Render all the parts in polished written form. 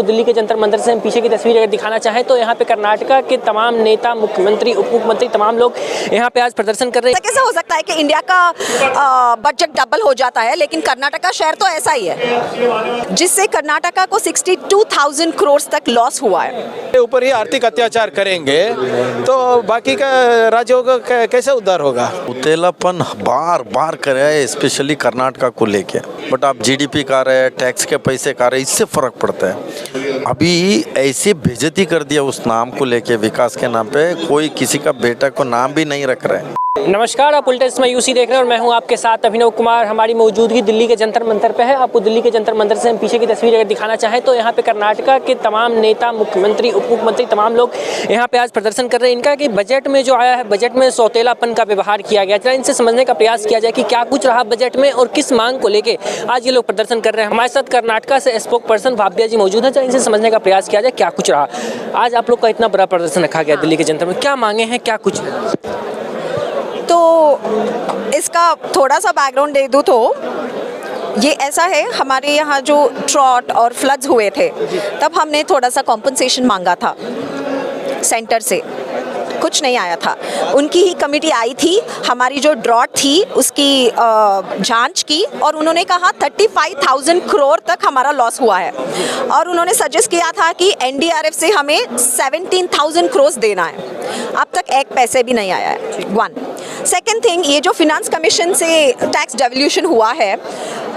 आपको दिल्ली के जंतर मंतर से हम पीछे की तस्वीर अगर दिखाना चाहें तो यहाँ पे कर्नाटका के तमाम नेता, मुख्यमंत्री, उप मुख्यमंत्री, तमाम लोग यहाँ पे आज प्रदर्शन कर रहे हैं। कैसे हो सकता है कि इंडिया का बजट डबल हो जाता है लेकिन कर्नाटका शहर तो ऐसा ही है, जिससे कर्नाटका को 62,000 करोड़ तक लॉस हुआ है। ऊपर ही आर्थिक अत्याचार करेंगे तो बाकी का राज्यों का कैसे उद्धार होगा। उतेलापन बार बार करे है, स्पेशली कर्नाटका को लेके। बट आप जीडीपी का रहे, टैक्स के पैसे का रहे, इससे फर्क पड़ता है। अभी ऐसी बेइज्जती कर दिया उस नाम को लेके, विकास के नाम पे कोई किसी का बेटा को नाम भी नहीं रख रहा है। नमस्कार, आप उल्टे इसमें यूसी देख रहे हैं और मैं हूं आपके साथ अभिनव कुमार। हमारी मौजूदगी दिल्ली के जंतर मंतर पे है। आपको दिल्ली के जंतर मंतर से हम पीछे की तस्वीर अगर दिखाना चाहें तो यहाँ पे कर्नाटका के तमाम नेता, मुख्यमंत्री, उप मुख्यमंत्री, तमाम लोग यहाँ पे आज प्रदर्शन कर रहे हैं। इनका कि बजट में जो आया है, बजट में सौतेलापन का व्यवहार किया गया। जरा इनसे समझने का प्रयास किया जाए कि क्या कुछ रहा बजट में और किस मांग को लेकर आज ये लोग प्रदर्शन कर रहे हैं। हमारे साथ कर्नाटका से स्पोक पर्सन भाव्या जी मौजूद है। जरा इनसे समझने का प्रयास किया जाए क्या कुछ रहा। आज आप लोग का इतना बड़ा प्रदर्शन रखा गया दिल्ली के जंतर में, क्या मांगे हैं, क्या कुछ है? तो इसका थोड़ा सा बैकग्राउंड दे दूँ तो ये ऐसा है, हमारे यहाँ जो ड्रॉट और फ्लड्स हुए थे तब हमने थोड़ा सा कॉम्पनसेशन मांगा था सेंटर से, कुछ नहीं आया था। उनकी ही कमेटी आई थी, हमारी जो ड्रॉट थी उसकी जांच की और उन्होंने कहा 35,000 करोड़ तक हमारा लॉस हुआ है और उन्होंने सजेस्ट किया था कि एनडीआरएफ से हमें 17,000 करोड़ देना है। अब तक एक पैसे भी नहीं आया है। वन सेकेंड थिंग, ये जो फिनांस कमीशन से टैक्स डेवल्यूशन हुआ है,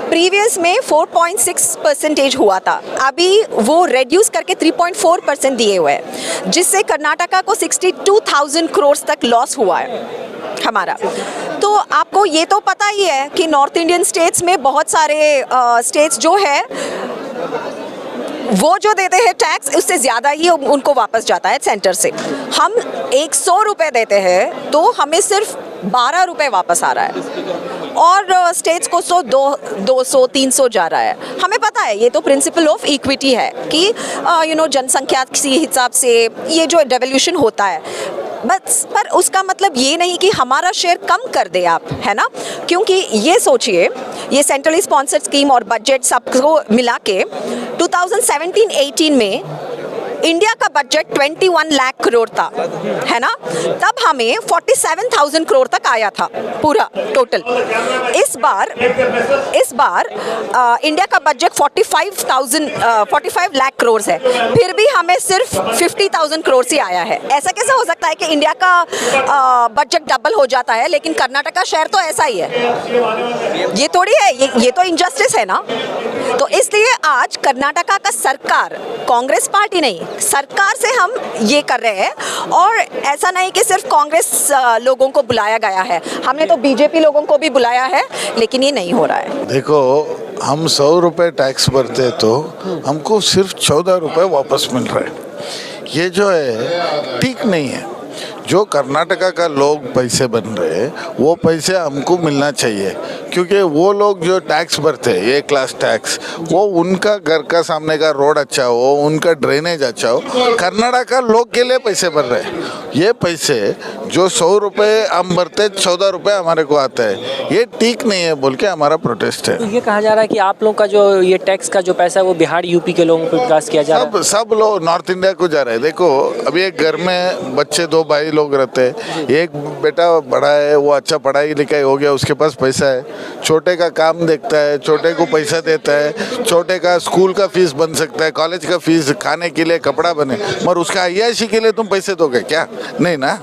प्रीवियस में 4.6% हुआ था, अभी वो रेड्यूस करके 3.4% दिए हुए हैं, जिससे कर्नाटका को 62,000 करोड़ तक लॉस हुआ है हमारा। तो आपको ये तो पता ही है कि नॉर्थ इंडियन स्टेट्स में बहुत सारे स्टेट्स जो है वो जो देते हैं टैक्स उससे ज़्यादा ही उनको वापस जाता है सेंटर से। हम 100 रुपये देते हैं तो हमें सिर्फ 12 रुपये वापस आ रहा है और स्टेट्स को 200 300 जा रहा है। हमें पता है ये तो प्रिंसिपल ऑफ इक्विटी है कि जनसंख्या के हिसाब से ये जो डेवल्यूशन होता है, बस पर उसका मतलब ये नहीं कि हमारा शेयर कम कर दे आप, है ना। क्योंकि ये सोचिए, ये सेंट्रली स्पॉन्सर्ड स्कीम और बजट सबको मिला के 2017-18 में इंडिया का बजट 21 लाख करोड़ था, है ना। तब हमें 47,000 करोड़ तक आया था पूरा टोटल। इस बार इंडिया का बजट 45 लाख करोड़ है, फिर भी हमें सिर्फ 50,000 करोड़ ही आया है। ऐसा कैसे हो सकता है कि इंडिया का बजट डबल हो जाता है लेकिन कर्नाटका शहर तो ऐसा ही है? ये थोड़ी है, ये तो इनजस्टिस है ना। तो इसलिए आज कर्नाटका का सरकार, कांग्रेस पार्टी नहीं, सरकार से हम ये कर रहे हैं। और ऐसा नहीं कि सिर्फ कांग्रेस लोगों को बुलाया गया है, हमने तो बीजेपी लोगों को भी बुलाया है, लेकिन ये नहीं हो रहा है। देखो, हम 100 रुपये टैक्स भरते तो हमको सिर्फ 14 रुपये वापस मिल रहे हैं। ये जो है ठीक नहीं है। जो कर्नाटका का लोग पैसे बन रहे हैं वो पैसे हमको मिलना चाहिए, क्योंकि वो लोग जो टैक्स भरते हैं, ए क्लास टैक्स, वो उनका घर का सामने का रोड अच्छा हो, उनका ड्रेनेज अच्छा हो, कर्नाटका लोग के लिए पैसे भर रहे हैं। ये पैसे जो 100 रुपये हम भरते 14 रुपये हमारे को आता है, ये ठीक नहीं है बोल के हमारा प्रोटेस्ट है। तो ये कहा जा रहा है कि आप लोग का जो ये टैक्स का जो पैसा है वो बिहार यूपी के लोगों को विकास किया जा रहा है। सब लोग नॉर्थ इंडिया को जा रहे हैं। देखो, अभी एक घर में बच्चे 2 भाई लोग रहते हैं, एक बेटा बड़ा है, वो अच्छा पढ़ाई लिखाई हो गया, उसके पास पैसा है, छोटे का काम देखता है, छोटे को पैसा देता है, छोटे का स्कूल का फीस बन सकता है, कॉलेज का फीस, खाने के लिए कपड़ा बने, मगर उसका अय्याशी के लिए तुम पैसे दोगे क्या? नहीं ना।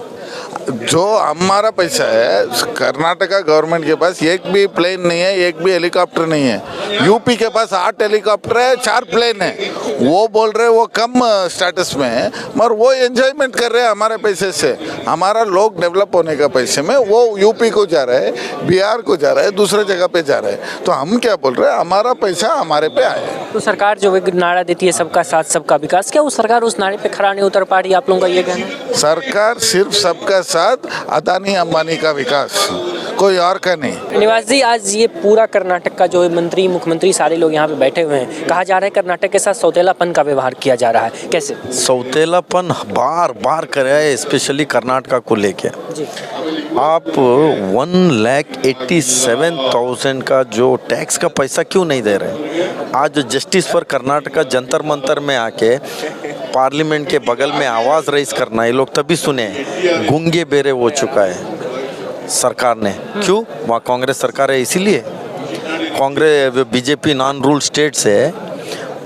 जो हमारा पैसा है, कर्नाटका गवर्नमेंट के पास एक भी प्लेन नहीं है, एक भी हेलीकॉप्टर नहीं है। यूपी के पास 8 हेलीकॉप्टर है, 4 प्लेन है। वो बोल रहे वो कम स्टेटस में है, मगर वो एंजॉयमेंट कर रहे हैं हमारे पैसे से। हमारा लोग डेवलप होने का पैसे में वो यूपी को जा रहे हैं, बिहार को जा रहे हैं, दूसरे जगह पे जा रहे हैं। तो हम क्या बोल रहे हैं, हमारा पैसा हमारे पे आए। तो सरकार जो नारा देती है सबका साथ सबका विकास, क्या वो सरकार उस नारे पे खरा नहीं उतर पा रही? आप लोगों का ये कहना है? सरकार सिर्फ सबका साथ, अदानी अंबानी का विकास, कोई और का नहीं। निवास जी, आज ये पूरा कर्नाटक का जो मंत्री मुख्यमंत्री सारे लोग यहाँ पे बैठे हुए हैं, कहा जा रहा है कर्नाटक के साथ सौतेलापन का व्यवहार किया जा रहा है, कैसे? सौतेलापन बार बार कर रहा है, स्पेशली कर्नाटका को लेके। जी। आप 1,87,000 का जो टैक्स का पैसा क्यों नहीं दे रहे? आज जस्टिस फॉर कर्नाटका जंतर मंतर में आके पार्लियामेंट के बगल में आवाज़ रेज करना, ये लोग तभी सुने गूंगे बेरे हो चुका है सरकार ने। क्यों? वहाँ कांग्रेस सरकार है, इसीलिए Congress BJP non rule states है,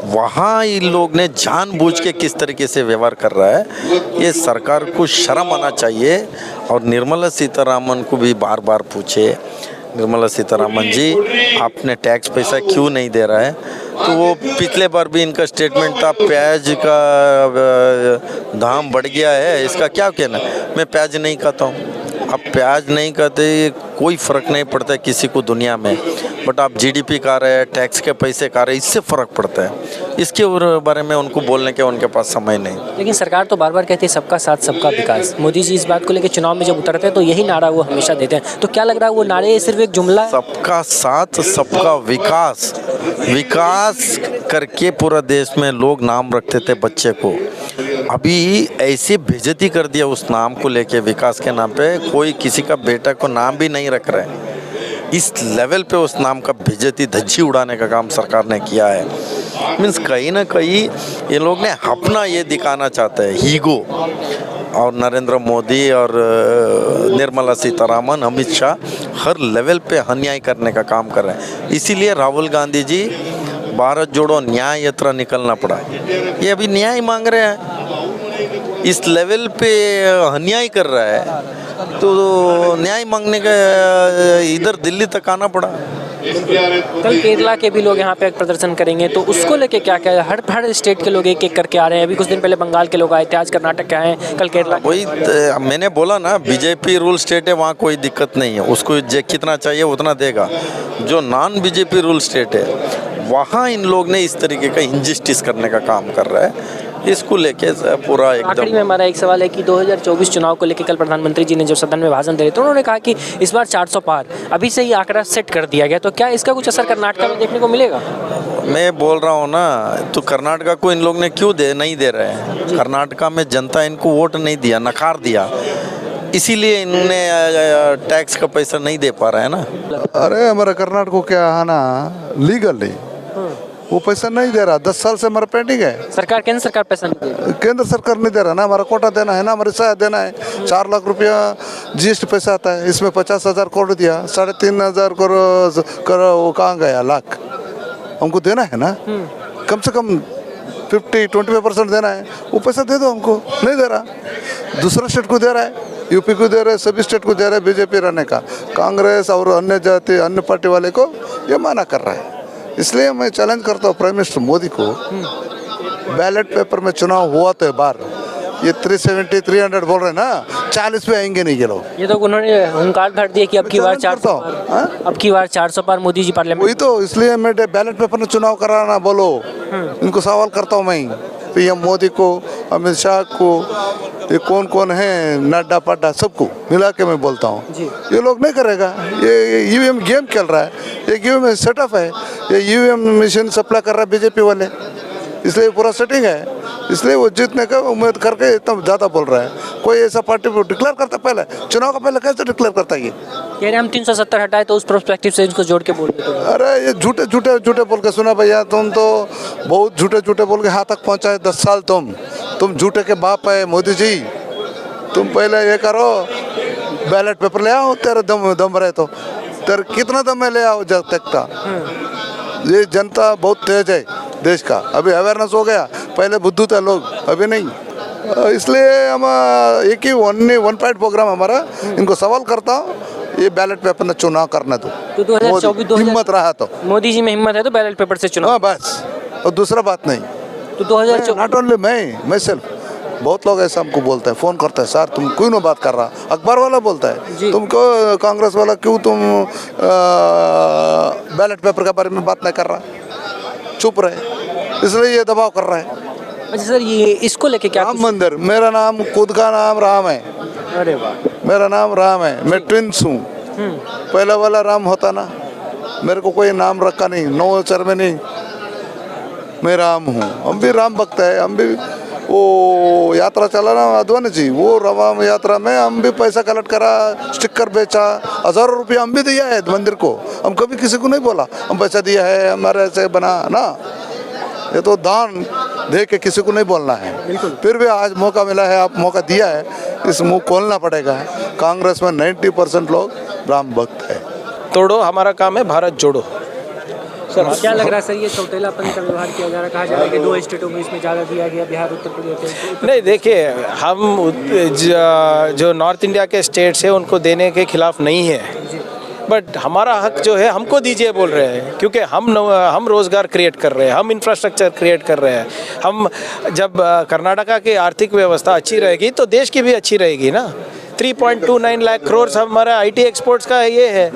वहाँ इन लोग ने जानबूझ के किस तरीके से व्यवहार कर रहा है, ये सरकार को शर्म आना चाहिए। और निर्मला सीतारामन को भी बार बार पूछे, निर्मला सीतारामन जी आपने टैक्स पैसा क्यों नहीं दे रहा है? तो वो पिछले बार भी इनका स्टेटमेंट था प्याज का दाम बढ़ गया है, इसका क्या कहना? मैं प्याज नहीं खाता हूँ। अब प्याज नहीं खाते कोई फ़र्क नहीं पड़ता किसी को दुनिया में, बट आप जीडीपी खा रहे हैं, टैक्स के पैसे खा रहे हैं, इससे फ़र्क पड़ता है। इसके बारे में उनको बोलने के उनके पास समय नहीं। लेकिन सरकार तो बार बार कहती है सबका साथ सबका विकास। मोदी जी इस बात को लेकर चुनाव में जब उतरते हैं तो यही नारा वो हमेशा देते हैं, तो क्या लग रहा है वो नारे सिर्फ एक जुमला है? सबका साथ सबका विकास, विकास करके पूरा देश में लोग नाम रखते थे बच्चे को, अभी ऐसे बेइज्जती कर दिया उस नाम को लेके, विकास के नाम पे कोई किसी का बेटा को नाम भी नहीं रख रहा है। इस लेवल पे उस नाम का बेइज्जती धज्जी उड़ाने का काम सरकार ने किया है। मीन्स कहीं ना कहीं ये लोग ने अपना ये दिखाना चाहते हैं हीगो, और नरेंद्र मोदी और निर्मला सीतारामन, अमित शाह हर लेवल पे अन्याय करने का काम कर रहे हैं। इसीलिए राहुल गांधी जी भारत जोड़ो न्याय यात्रा निकलना पड़ा। ये अभी न्याय मांग रहे हैं, इस लेवल पे अन्याय कर रहा है, तो न्याय मांगने का इधर दिल्ली तक आना पड़ा। कल केरला के भी लोग यहाँ पे प्रदर्शन करेंगे, तो उसको लेके क्या क्या हर स्टेट के लोग एक एक करके आ रहे हैं। अभी कुछ दिन पहले बंगाल के लोग आए थे, आज कर्नाटक के आए हैं, कल केरला। वही मैंने बोला ना, बीजेपी रूल स्टेट है, वहाँ कोई दिक्कत नहीं है, उसको कितना चाहिए उतना देगा। जो नॉन बीजेपी रूल स्टेट है वहाँ इन लोग ने इस तरीके का इंजस्टिस करने का काम कर रहा है, इसको लेके पूरा एकदम। आखिरी में हमारा एक सवाल है कि 2024 चुनाव को लेकर कल प्रधानमंत्री जी ने जो सदन में भाषण दे रहे थे, उन्होंने कहा कि इस बार 400 पार, अभी से ही आंकड़ा सेट कर दिया गया, तो क्या इसका कुछ असर कर्नाटक में देखने को मिलेगा? मैं बोल रहा हूँ ना, तो कर्नाटका को इन लोग ने क्यों नहीं दे रहे हैं? कर्नाटका में जनता इनको वोट नहीं दिया, नकार दिया, इसीलिए इन्होंने टैक्स का पैसा नहीं दे पा रहा है ना। अरे हमारा कर्नाटक को क्या है ना, लीगली वो पैसा नहीं दे रहा। 10 साल से हमारा पेंडिंग है। सरकार, केंद्र सरकार पैसा नहीं दे रही। केंद्र सरकार नहीं दे रहा ना, हमारा कोटा देना है ना, हमारे सहायता देना है। 4 लाख रुपया जीएसटी पैसा आता है, इसमें 50,000 करोड़ दिया, 3,500 करोड़ वो कहाँ गया? लाख हमको देना है ना, कम से कम 25% देना है। वो पैसा दे दो हमको, नहीं दे रहा। दूसरा स्टेट को दे रहा है, यूपी को दे रहा है, सभी स्टेट को दे रहा है बीजेपी रहने का। कांग्रेस और अन्य जाति अन्य पार्टी वाले को ये माना कर रहा है। इसलिए मैं चैलेंज करता हूँ प्राइम मिनिस्टर मोदी को, बैलेट पेपर में चुनाव हुआ तो बार ये 370 300 बोल रहे हैं ना, 40 पे आएंगे नहीं ये लोग। ये तो उन्होंने हुंकार भर दिया कि अब की बार 400 पार, अब की बार 400 पार मोदी जी पार्लियामेंट। वही तो, इसलिए मैं बैलेट पेपर में चुनाव कराना बोलो, इनको सवाल करता हूँ मैं, पीएम मोदी को, अमित शाह को, ये कौन कौन है, नड्डा पड्डा सबको मिला के मैं बोलता हूँ, ये लोग नहीं करेगा। ये ईवीएम गेम खेल रहा है, ये ईवीएम सेटअप है, ये ईवीएम मशीन सप्लाई कर रहा है बीजेपी वाले, इसलिए पूरा सेटिंग है। इसलिए वो जीतने का उम्मीद करके इतना ज़्यादा बोल रहा है। कोई ऐसा पार्टी को डिक्लेयर करता पहले चुनाव का, पहले कैसे डिक्लेयर करता है ये? कह रहे हम 370 हटाए, तो उस प्रोस्पेक्टिव से इनको जोड़ के बोल देते हैं। अरे ये झूठे झूठे झूठे बोल के, सुना भैया, तुम तो बहुत झूठे झूठे बोल के यहाँ तक पहुँचाए 10 साल। तुम झूठे के बाप है मोदी जी। तुम पहले ये करो, बैलेट पेपर ले आओ, तेरे दम रहे तो तेरे कितना दम में ले आओ जब तक था। ये जनता बहुत तेज है देश का, अभी अवेयरनेस हो गया, पहले बुद्धू थे लोग, अभी नहीं। इसलिए हम एक ही वन पॉइंट प्रोग्राम हमारा, इनको सवाल करता हूँ, ये बैलेट पेपर में चुनाव करना दो। तो 2024 हिम्मत रहा तो मोदी जी में हिम्मत है तो बैलेट पेपर से चुनाव। हाँ बस, और दूसरा बात नहीं। तो 2024 नॉट ओनली मैं सिर्फ, बहुत लोग ऐसा हमको बोलते हैं, फ़ोन करते हैं, सर तुम क्यों ना बात कर रहा? अखबार वाला बोलता है, तुमको कांग्रेस वाला क्यों तुम बैलेट पेपर के बारे में बात नहीं कर रहा? चुप रहे, इसलिए ये दबाव कर रहा है। अच्छा सर, ये इसको लेके क्या? राम मंदिर, मेरा नाम खुद का नाम राम है। अरे वाह। मेरा नाम राम है, मैं ट्विंस हूँ। पहला वाला राम होता ना, मेरे को कोई नाम रखा नहीं, नो सेरेमनी, मैं राम हूँ। हम भी राम भक्त है, हम भी वो यात्रा चला ना अद्वानी जी, वो राम यात्रा में हम भी पैसा कलेक्ट करा, स्टिकर बेचा, हज़ारों रुपया हम भी दिया है मंदिर को। हम कभी किसी को नहीं बोला हम पैसा दिया है, हमारे ऐसे बना ना, ये तो दान दे के किसी को नहीं बोलना है। फिर भी आज मौका मिला है, आप मौका दिया है, इस मुंह खोलना पड़ेगा। कांग्रेस में 90% लोग राम भक्त है। तोड़ो हमारा काम है, भारत जोड़ो। सर क्या लग रहा है सर, ये सौतेलापन का व्यवहार किया जा रहा है, कहा जा रहा है कि 2 स्टेटों में इसमें ज़्यादा दिया गया, बिहार उत्तर प्रदेश? नहीं देखिए, हम जो नॉर्थ इंडिया के स्टेट्स हैं उनको देने के खिलाफ नहीं है, बट हमारा हक जो है हमको दीजिए बोल रहे हैं, क्योंकि हम रोज़गार क्रिएट कर रहे हैं, हम इंफ्रास्ट्रक्चर क्रिएट कर रहे हैं। हम जब कर्नाटका की आर्थिक व्यवस्था अच्छी रहेगी तो देश की भी अच्छी रहेगी ना। 3.29 लाख करोड़ हमारा आईटी एक्सपोर्ट्स का ये है,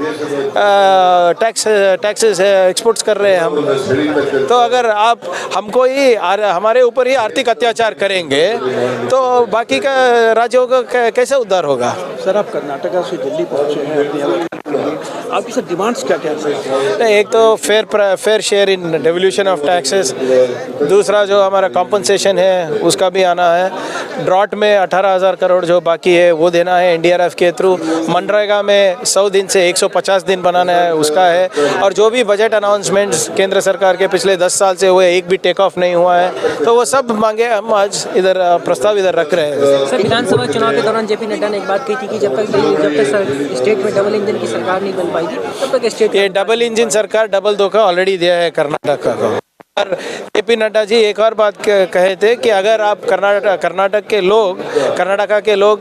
टैक्सेस एक्सपोर्ट्स कर रहे हैं हम। तो अगर आप हमको ही हमारे ऊपर ही आर्थिक अत्याचार करेंगे तो बाकी का राज्यों का कैसे उद्धार होगा? सर आप कर्नाटका से दिल्ली पहुंचे हैं, आपकी सर डिमांड्स क्या क्या है? एक तो fair share in devolution of taxes, दूसरा जो हमारा कॉम्पनसेशन है उसका भी आना है, ड्रॉट में 18,000 करोड़ जो बाकी है वो देना है एनडीआरएफ के थ्रू, मनरेगा में 100 दिन से 150 दिन बनाना है उसका है, और जो भी बजट अनाउंसमेंट्स केंद्र सरकार के पिछले 10 साल से हुए एक भी टेक ऑफ नहीं हुआ है, तो वो सब मांगे हम आज इधर प्रस्ताव इधर रख रहे हैं। सर विधानसभा चुनाव के दौरान जेपी नड्डा ने एक बात कही थी कि जब तक स्टेट में डबल इंजन की सरकार नहीं बन पाएगी तब तक स्टेट, ये डबल इंजन सरकार डबल धोखा ऑलरेडी दिया है कर्नाटक को। और जेपी नड्डा जी एक और बात कहे थे कि अगर आप कर्नाटका के लोग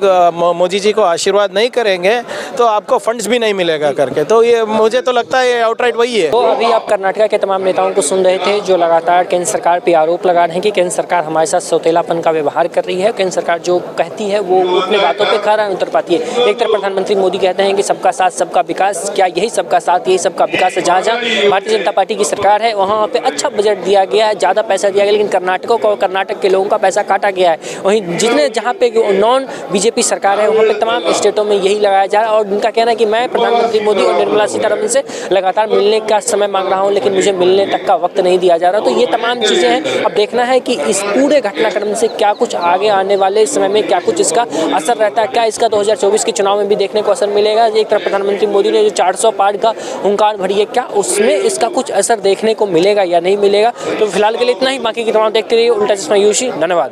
मोदी जी को आशीर्वाद नहीं करेंगे तो आपको फंड्स भी नहीं मिलेगा करके, तो ये मुझे तो लगता है ये आउटराइट वही है। तो अभी आप कर्नाटका के तमाम नेताओं को सुन रहे थे जो लगातार केंद्र सरकार पे आरोप लगा रहे हैं कि केंद्र सरकार हमारे साथ सौतेलापन का व्यवहार कर रही है, केंद्र सरकार जो कहती है वो अपने बातों पे खरा नहीं उतर पाती है। एक तरफ प्रधानमंत्री मोदी कहते हैं कि सबका साथ सबका विकास, क्या यही सबका साथ यही सबका विकास है? जहाँ जहाँ भारतीय जनता पार्टी की सरकार है वहाँ पे अच्छा बजट दिया गया है, ज़्यादा पैसा दिया गया, लेकिन कर्नाटक के लोगों का पैसा काटा गया है। वहीं जितने जहाँ पे नॉन बीजेपी सरकार है वहाँ पे तमाम स्टेटों में यही लगाया जा रहा है, और उनका कहना है कि मैं प्रधानमंत्री मोदी और निर्मला सीतारमण से लगातार मिलने का समय मांग रहा हूँ, लेकिन मुझे मिलने तक का वक्त नहीं दिया जा रहा। तो ये तमाम चीज़ें हैं, अब देखना है कि इस पूरे घटनाक्रम से क्या कुछ आगे आने वाले समय में क्या कुछ इसका असर रहता है, क्या इसका 2024 के चुनाव में भी देखने को असर मिलेगा। एक तरफ प्रधानमंत्री मोदी ने जो 400 पार का हुंकार भरी है, क्या उसमें इसका कुछ असर देखने को मिलेगा या नहीं मिलेगा? तो फिलहाल के लिए इतना ही, बाकी की तमाम देखते रहिए उल्टा चश्मा यूशी। धन्यवाद।